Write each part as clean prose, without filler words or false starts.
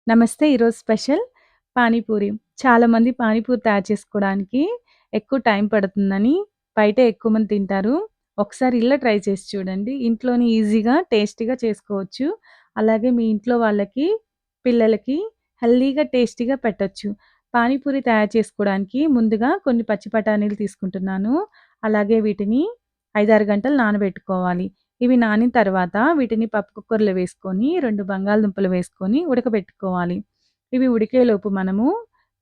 నమస్తే. ఈరోజు స్పెషల్ పానీపూరి. చాలామంది పానీపూరి తయారు చేసుకోవడానికి ఎక్కువ టైం పడుతుందని బయటే ఎక్కువ మంది తింటారు. ఒకసారి ఇలా ట్రై చేసి చూడండి. ఇంట్లోనే ఈజీగా, టేస్టీగా చేసుకోవచ్చు. అలాగే మీ ఇంట్లో వాళ్ళకి, పిల్లలకి హెల్తీగా, టేస్టీగా పెట్టొచ్చు. పానీపూరి తయారు చేసుకోవడానికి ముందుగా కొన్ని పచ్చి బఠానీలు తీసుకుంటున్నాను. అలాగే వీటిని 5, 6 గంటలు నానబెట్టుకోవాలి. ఇవి నానిన తర్వాత వీటిని పప్పు కుక్కర్‌లో వేసుకొని 2 బంగాళదుంపలు వేసుకొని ఉడకబెట్టుకోవాలి. ఇవి ఉడికేలోపు మనము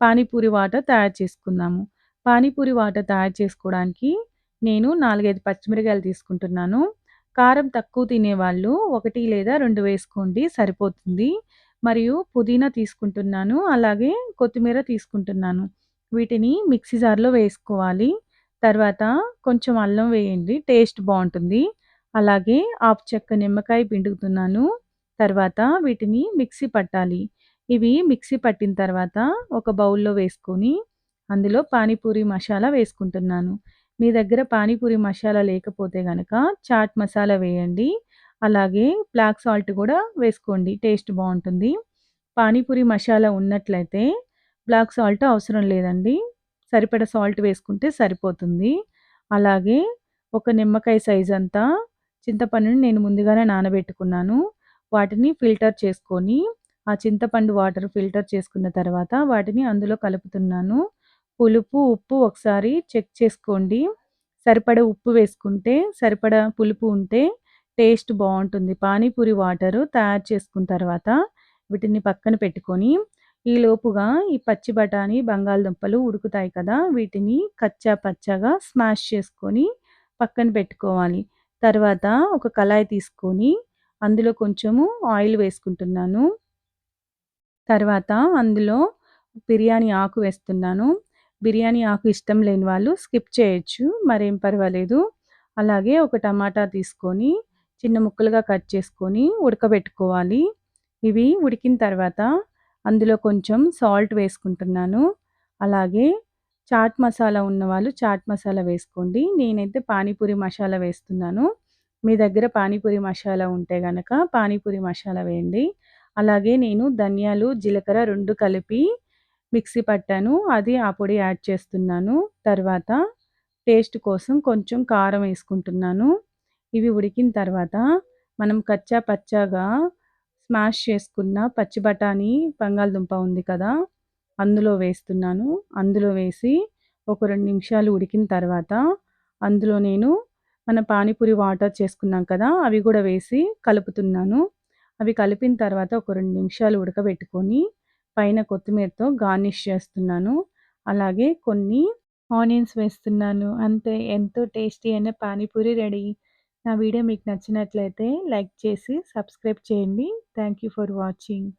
పానీపూరి వాటర్ తయారు చేసుకుందాము. పానీపూరి వాటర్ తయారు చేసుకోవడానికి నేను 4, 5 పచ్చిమిరకాయలు తీసుకుంటున్నాను. కారం తక్కువ తినేవాళ్ళు 1 లేదా 2 వేసుకోండి సరిపోతుంది. మరియు పుదీనా తీసుకుంటున్నాను. అలాగే కొత్తిమీర తీసుకుంటున్నాను. వీటిని మిక్సీ జార్‌లో వేసుకోవాలి. తర్వాత కొంచెం అల్లం వేయండి. టేస్ట్ బావుంటుంది. అలాగే హాఫ్ చెక్క నిమ్మకాయ పిండుతున్నాను. తర్వాత వీటిని మిక్సీ పట్టాలి. ఇవి మిక్సీ పట్టిన తర్వాత ఒక బౌల్‌లో వేసుకొని, అందులో పానీపూరి మసాలా వేసుకుంటున్నాను. మీ దగ్గర పానీపూరి మసాలా లేకపోతే గనక చాట్ మసాలా వేయండి. అలాగే బ్లాక్ సాల్ట్ గూడా వేసుకోండి. టేస్ట్ బావుంటుంది. పానీపూరి మసాలా ఉన్నట్లయితే బ్లాక్ సాల్ట్ అవసరం లేదండి. సరిపడా సాల్ట్ వేసుకుంటే సరిపోతుంది. అలాగే ఒక నిమ్మకాయ సైజంతా చింతపండుని నేను ముందుగానే నానబెట్టుకున్నాను. వాటిని ఫిల్టర్ చేసుకొని, ఆ చింతపండు వాటర్ ఫిల్టర్ చేసుకున్న తర్వాత వాటిని అందులో కలుపుతున్నాను. పులుపు, ఉప్పు ఒకసారి చెక్ చేసుకోండి. సరిపడా ఉప్పు వేసుకుంటే, సరిపడా పులుపు ఉంటే టేస్ట్ బావుంటుంది. పానీపూరి వాటరు తయారు చేసుకున్న తర్వాత వీటిని పక్కన పెట్టుకొని, ఈలోపుగా ఈ పచ్చి బఠానీ, బంగాళదుంపలు ఉడుకుతాయి కదా! వీటిని కచ్చా పచ్చాగా స్మాష్ చేసుకొని పక్కన పెట్టుకోవాలి. తర్వాత ఒక కళాయి తీసుకొని అందులో కొంచెము ఆయిల్ వేసుకుంటున్నాను. తర్వాత అందులో బిర్యానీ ఆకు వేస్తున్నాను. బిర్యానీ ఆకు ఇష్టం లేని వాళ్ళు స్కిప్ చేయొచ్చు. మరేం పర్వాలేదు. అలాగే ఒక టమాటా తీసుకొని చిన్న ముక్కలుగా కట్ చేసుకొని ఉడకబెట్టుకోవాలి. ఇవి ఉడికిన తర్వాత అందులో కొంచెం సాల్ట్ వేసుకుంటున్నాను. అలాగే చాట్ మసాలా ఉన్నవాళ్ళు చాట్ మసాలా వేసుకోండి. నేనైతే పానీపూరి మసాలా వేస్తున్నాను. మీ దగ్గర పానీపూరి మసాలా ఉంటే గనక పానీపూరి మసాలా వేయండి. అలాగే నేను ధనియాలు, జీలకర్ర 2 కలిపి మిక్సీ పట్టాను. అది ఆ పొడి యాడ్ చేస్తున్నాను. తర్వాత టేస్ట్ కోసం కొంచెం కారం వేసుకుంటున్నాను. ఇవి ఉడికిన తర్వాత మనం కచ్చా పచ్చాగా స్మాష్ చేసుకున్న పచ్చి బఠానీ, బంగాళదుంప ఉంది కదా! అందులో వేస్తున్నాను. అందులో వేసి ఒక 2 నిమిషాలు ఉడికిన తర్వాత అందులో నేను మన పానీపూరి వాటర్ చేసుకున్నాం కదా! అవి గూడా వేసి కలుపుతున్నాను. అవి కలిపిన తర్వాత ఒక 2 నిమిషాలు ఉడకబెట్టుకొని పైన కొత్తిమీరతో గార్నిష్ చేస్తున్నాను. అలాగే కొన్ని ఆనియన్స్ వేస్తున్నాను. అంతే ఎంతో టేస్టీ అయిన పానీపూరి రెడీ. నా వీడియో మీకు నచ్చినట్లయితే లైక్ చేసి సబ్స్క్రైబ్ చేయండి. Thank you for watching.